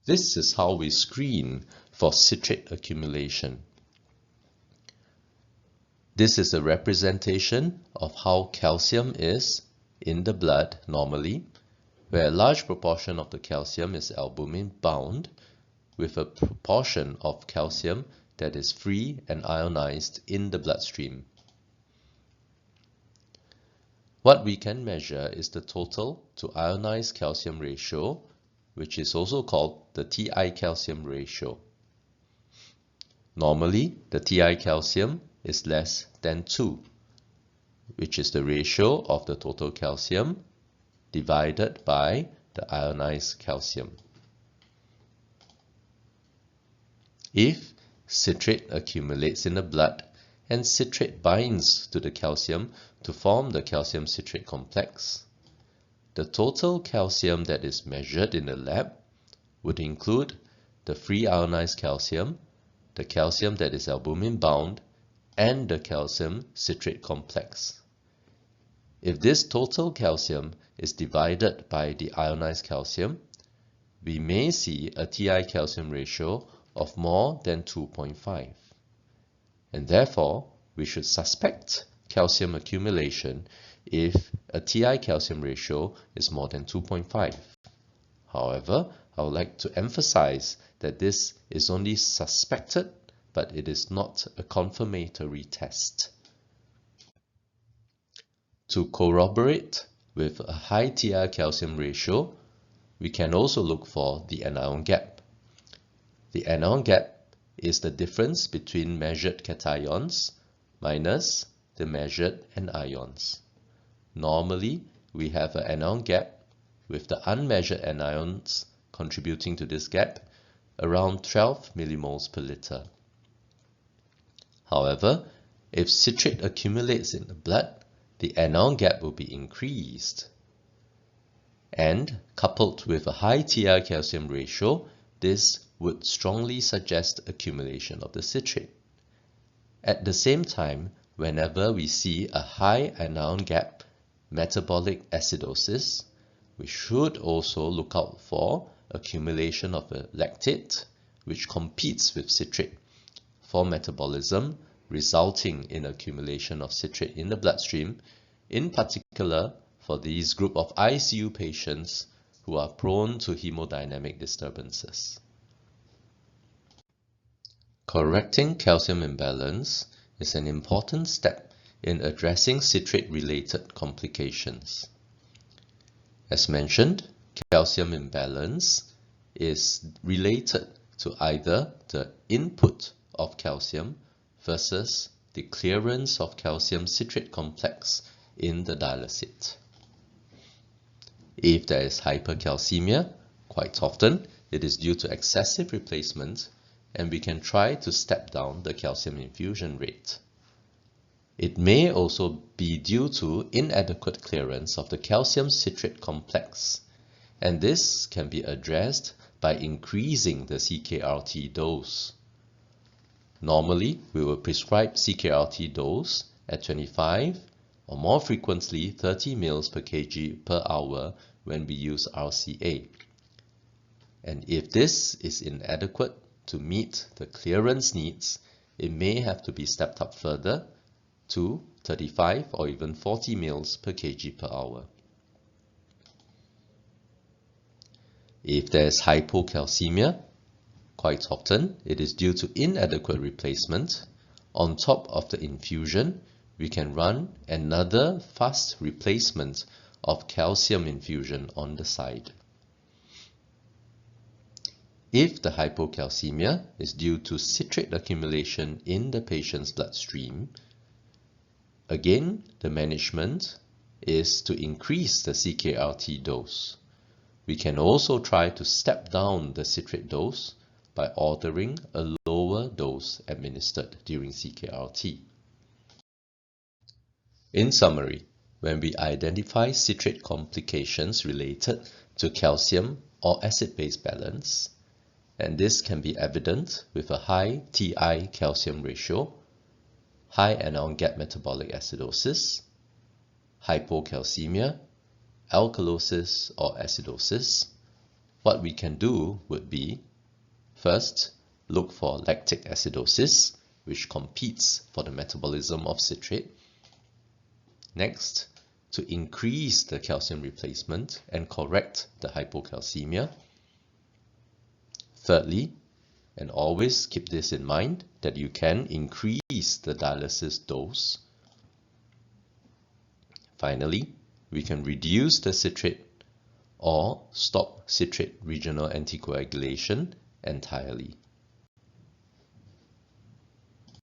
This is how we screen for citrate accumulation. This is a representation of how calcium is in the blood normally, where a large proportion of the calcium is albumin bound, with a proportion of calcium that is free and ionized in the bloodstream. What we can measure is the total to ionized calcium ratio, which is also called the TI calcium ratio. Normally, the TI calcium is less than 2, which is the ratio of the total calcium divided by the ionized calcium. If citrate accumulates in the blood and citrate binds to the calcium to form the calcium citrate complex, the total calcium that is measured in the lab would include the free ionized calcium, the calcium that is albumin bound, and the calcium citrate complex. If this total calcium is divided by the ionized calcium, we may see a TI calcium ratio of more than 2.5. And therefore, we should suspect calcium accumulation if a TI calcium ratio is more than 2.5. However, I would like to emphasize that this is only suspected, but it is not a confirmatory test. To corroborate with a high TI calcium ratio, we can also look for the anion gap. The anion gap is the difference between measured cations minus the measured anions. Normally, we have an anion gap with the unmeasured anions contributing to this gap around 12 millimoles per liter. However, if citrate accumulates in the blood, the anion gap will be increased. And coupled with a high TI calcium ratio, this would strongly suggest accumulation of the citrate. At the same time, whenever we see a high anion gap metabolic acidosis, we should also look out for accumulation of a lactate, which competes with citrate for metabolism, resulting in accumulation of citrate in the bloodstream, in particular for these group of ICU patients who are prone to hemodynamic disturbances. Correcting calcium imbalance is an important step in addressing citrate-related complications. As mentioned, calcium imbalance is related to either the input of calcium versus the clearance of calcium citrate complex in the dialysate. If there is hypercalcemia, quite often it is due to excessive replacement, and we can try to step down the calcium infusion rate. It may also be due to inadequate clearance of the calcium citrate complex, and this can be addressed by increasing the CKRT dose. Normally, we will prescribe CKRT dose at 25 or more frequently 30 ml per kg per hour when we use RCA. And if this is inadequate to meet the clearance needs, it may have to be stepped up further to 35 or even 40 ml per kg per hour. If there is hypocalcemia, quite often it is due to inadequate replacement. On top of the infusion, we can run another fast replacement of calcium infusion on the side. If the hypocalcemia is due to citrate accumulation in the patient's bloodstream, again, the management is to increase the CKRT dose. We can also try to step down the citrate dose by ordering a lower dose administered during CKRT. In summary, when we identify citrate complications related to calcium or acid-base balance, and this can be evident with a high TI calcium ratio, high anion gap metabolic acidosis, hypocalcemia, alkalosis or acidosis, what we can do would be, first, look for lactic acidosis, which competes for the metabolism of citrate. Next, to increase the calcium replacement and correct the hypocalcemia. Thirdly, and always keep this in mind, that you can increase the dialysis dose. Finally, we can reduce the citrate or stop citrate regional anticoagulation entirely.